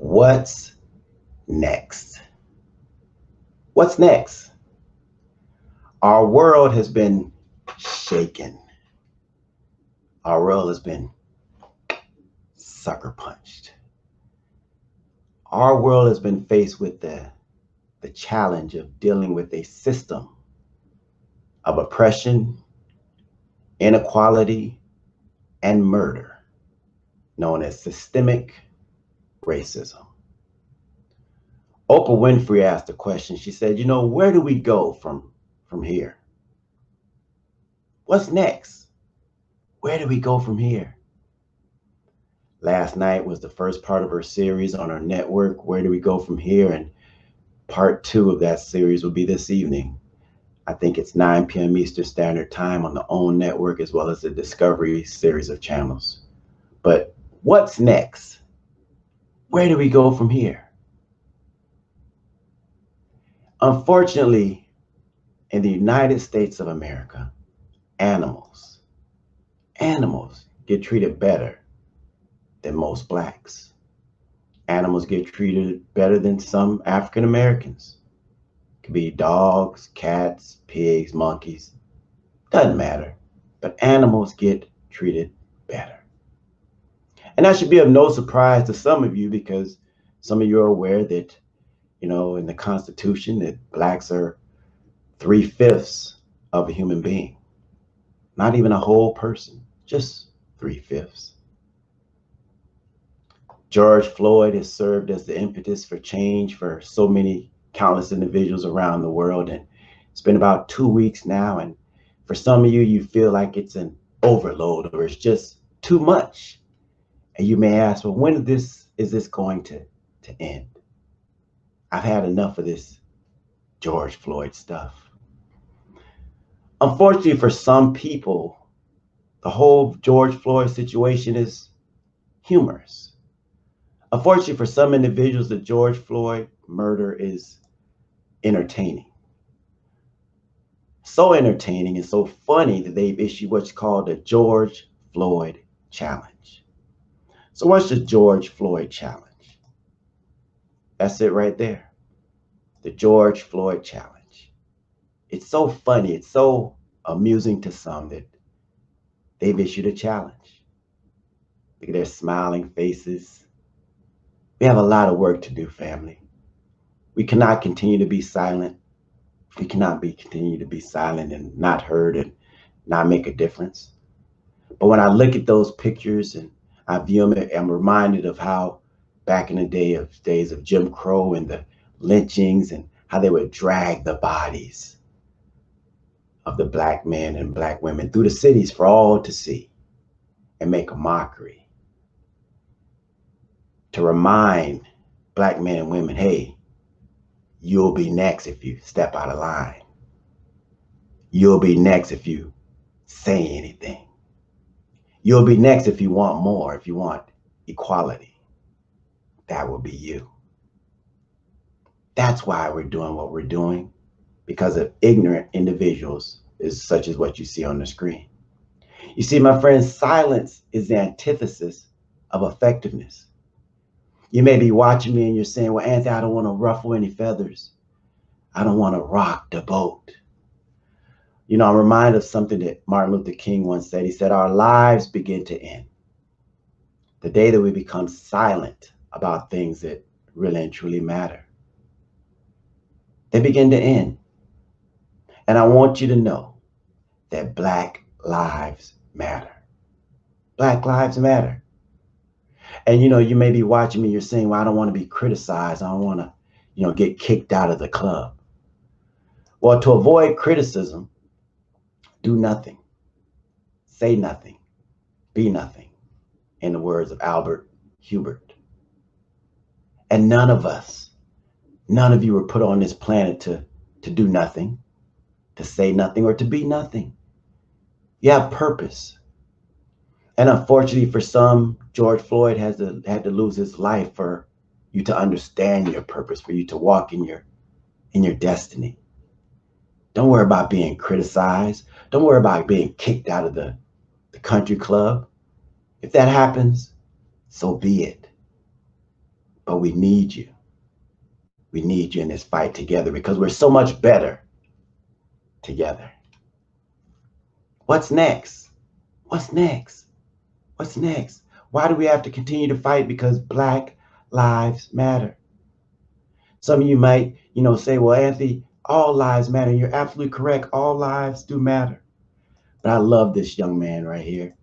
What's next? What's next? Our world has been shaken. Our world has been sucker punched. Our world has been faced with the challenge of dealing with a system of oppression, inequality, and murder known as systemic racism. Oprah Winfrey asked a question. She said, where do we go from here? What's next? Where do we go from here? Last night was the first part of her series on our network, Where Do We Go From Here? And part 2 of that series will be this evening. I think it's 9 p.m. Eastern Standard Time on the OWN network, as well as the Discovery series of channels. But what's next? Where do we go from here? Unfortunately, in the United States of America, animals get treated better than most blacks. Animals get treated better than some African Americans. It could be dogs, cats, pigs, monkeys. Doesn't matter. But animals get treated better. And that should be of no surprise to some of you, because some of you are aware that, in the Constitution, that blacks are 3/5 of a human being. Not even a whole person, just 3/5. George Floyd has served as the impetus for change for so many countless individuals around the world. And it's been about 2 weeks now. And for some of you, you feel like it's an overload or it's just too much. And you may ask, well, when is this going to end? I've had enough of this George Floyd stuff. Unfortunately, for some people, the whole George Floyd situation is humorous. Unfortunately, for some individuals, the George Floyd murder is entertaining. So entertaining and so funny that they've issued what's called the George Floyd Challenge. So what's the George Floyd Challenge? That's it right there. The George Floyd Challenge. It's so funny. It's so amusing to some that they've issued a challenge. Look at their smiling faces. We have a lot of work to do, family. We cannot continue to be silent. We cannot continue to be silent and not heard and not make a difference. But when I look at those pictures and I view them, I'm reminded of how back in the days of Jim Crow and the lynchings and how they would drag the bodies of the black men and black women through the cities for all to see and make a mockery. To remind black men and women, hey, you'll be next if you step out of line. You'll be next if you say anything. You'll be next if you want more, if you want equality. That will be you. That's why we're doing what we're doing, because of ignorant individuals such as what you see on the screen. You see, my friends, silence is the antithesis of effectiveness. You may be watching me and you're saying, well, Anthony, I don't want to ruffle any feathers. I don't want to rock the boat. I'm reminded of something that Martin Luther King once said. He said, our lives begin to end the day that we become silent about things that really and truly matter. They begin to end. And I want you to know that Black lives matter. Black lives matter. And, you may be watching me, you're saying, well, I don't want to be criticized. I don't want to, get kicked out of the club. Well, to avoid criticism, do nothing, say nothing, be nothing, in the words of Albert Hubert. And none of you were put on this planet to do nothing, to say nothing, or to be nothing. You have purpose. And unfortunately for some, George Floyd had to lose his life for you to understand your purpose, for you to walk in your destiny. Don't worry about being criticized. Don't worry about being kicked out of the country club. If that happens, so be it. but we need you. We need you in this fight together because we're so much better together. What's next? What's next? What's next? Why do we have to continue to fight? Because Black Lives Matter. Some of you might, say, well, Anthony, all lives matter. You're absolutely correct. All lives do matter. But I love this young man right here.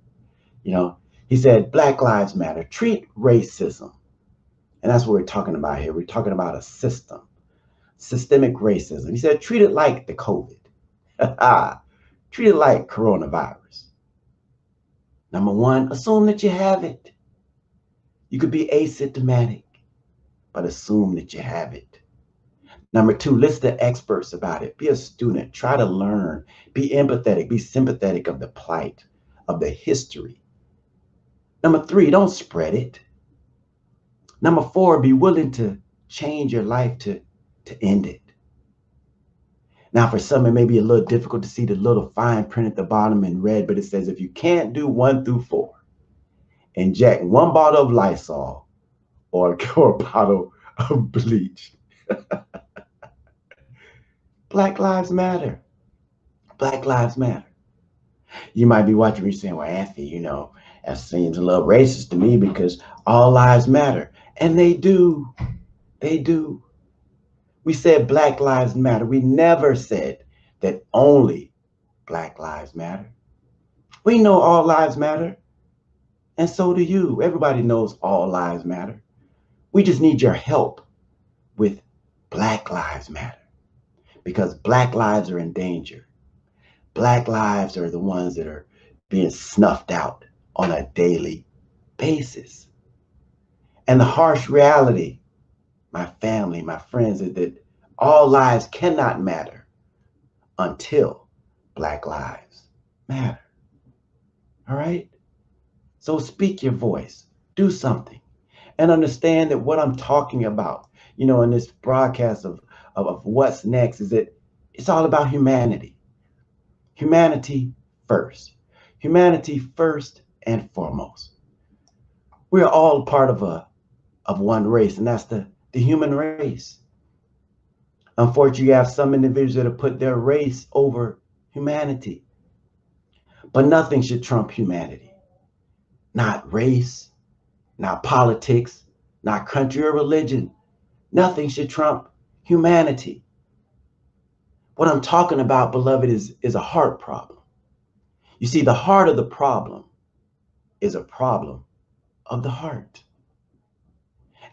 He said, Black Lives Matter. Treat racism. And that's what we're talking about here. We're talking about a system, systemic racism. He said, treat it like the COVID. Treat it like coronavirus. Number one, assume that you have it. You could be asymptomatic, but assume that you have it. Number two, listen to experts about it. Be a student. Try to learn. Be empathetic. Be sympathetic of the plight, of the history. Number three, don't spread it. Number four, be willing to change your life to end it. Now, for some, it may be a little difficult to see the little fine print at the bottom in red, but it says, if you can't do 1 through 4, inject 1 bottle of Lysol or a bottle of bleach. Black Lives Matter. Black Lives Matter. You might be watching me saying, well, Anthony, that seems a little racist to me because all lives matter. And they do. They do. We said Black Lives Matter. We never said that only Black Lives Matter. We know all lives matter. And so do you. Everybody knows all lives matter. We just need your help with Black Lives Matter because Black lives are in danger. Black lives are the ones that are being snuffed out on a daily basis. And the harsh reality, my family, my friends, is that all lives cannot matter until Black lives matter. All right? So speak your voice, do something, and understand that what I'm talking about, in this broadcast of what's next is that it's all about humanity. Humanity first. Humanity first and foremost. We're all part of one race, and that's the human race. Unfortunately, you have some individuals that have put their race over humanity. But nothing should trump humanity. Not race, not politics, not country or religion. Nothing should trump humanity. What I'm talking about, beloved, is a heart problem. You see, the heart of the problem is a problem of the heart.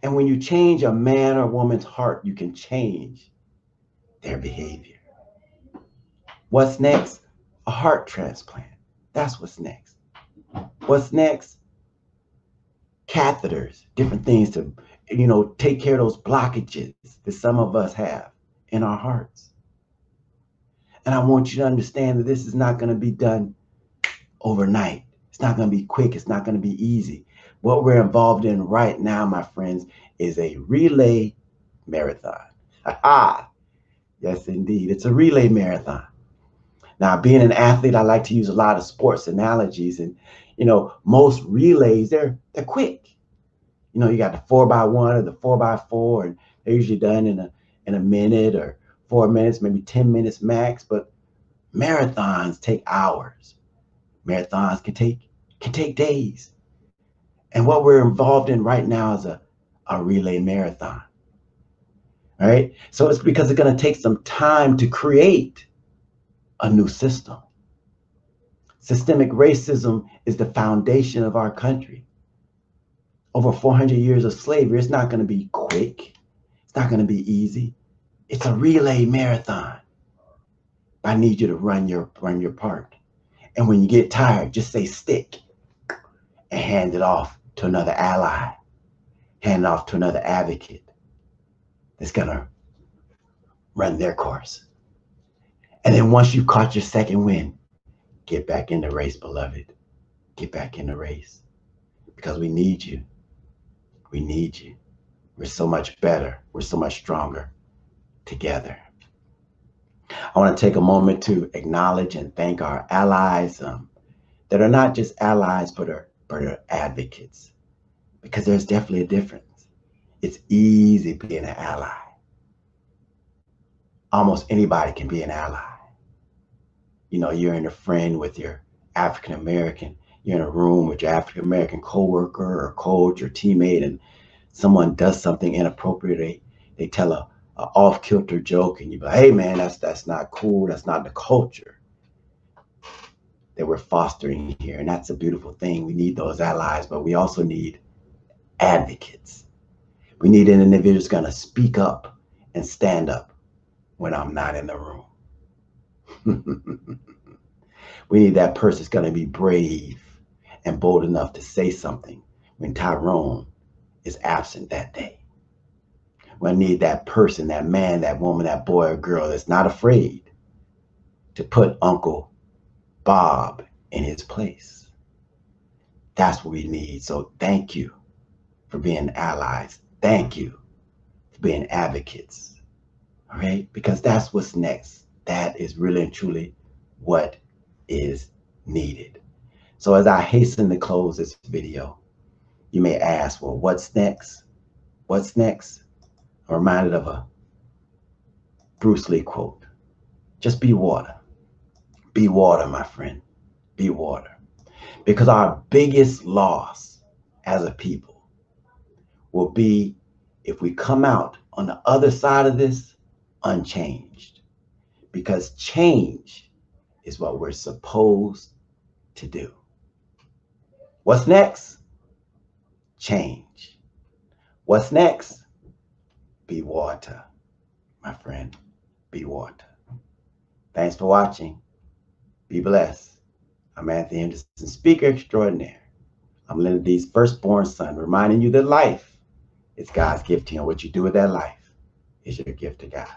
And when you change a man or woman's heart, you can change their behavior. What's next? A heart transplant. That's what's next. What's next? Catheters, different things to, take care of those blockages that some of us have in our hearts. And I want you to understand that this is not going to be done overnight. It's not going to be quick. It's not going to be easy. What we're involved in right now, my friends, is a relay marathon. Yes, indeed. It's a relay marathon. Now, being an athlete, I like to use a lot of sports analogies. And, most relays, they're quick. You got the 4x1 or the 4x4, and they're usually done in a minute or 4 minutes, maybe 10 minutes max. But marathons take hours. Marathons can take days. And what we're involved in right now is a relay marathon. All right. So it's because it's going to take some time to create a new system. Systemic racism is the foundation of our country. Over 400 years of slavery. It's not going to be quick. It's not going to be easy. It's a relay marathon. I need you to run your part. And when you get tired, just say stick and hand it off to another ally. Hand it off to another advocate that's going to run their course. And then once you've caught your second win, get back in the race, beloved. Get back in the race. Because we need you. We need you. We're so much better. We're so much stronger together. I want to take a moment to acknowledge and thank our allies that are not just allies, but are advocates. Because there's definitely a difference. It's easy being an ally. Almost anybody can be an ally. You know, you're in a friend with your African American, you're in a room with your African American coworker or coach or teammate, and someone does something inappropriate. They tell a off-kilter joke, and you be like, hey man, that's not cool. That's not the culture that we're fostering here. And that's a beautiful thing. We need those allies, but we also need advocates. We need an individual who's going to speak up and stand up when I'm not in the room. We need that person who's going to be brave and bold enough to say something when Tyrone is absent that day. We need that person, that man, that woman, that boy or girl that's not afraid to put Uncle Bob in his place. That's what we need. So thank you for being allies. Thank you for being advocates. All right? Because that's what's next. That is really and truly what is needed. So as I hasten to close this video, you may ask, well, what's next? What's next? I'm reminded of a Bruce Lee quote. Just be water. Be water, my friend. Be water. Because our biggest loss as a people will be if we come out on the other side of this unchanged. Because change is what we're supposed to do. What's next? Change. What's next? Be water, my friend. Be water. Thanks for watching. Be blessed. I'm Anthony Henderson, speaker extraordinaire. I'm Leonard D's firstborn son, reminding you that life is God's gift to you, and what you do with that life is your gift to God.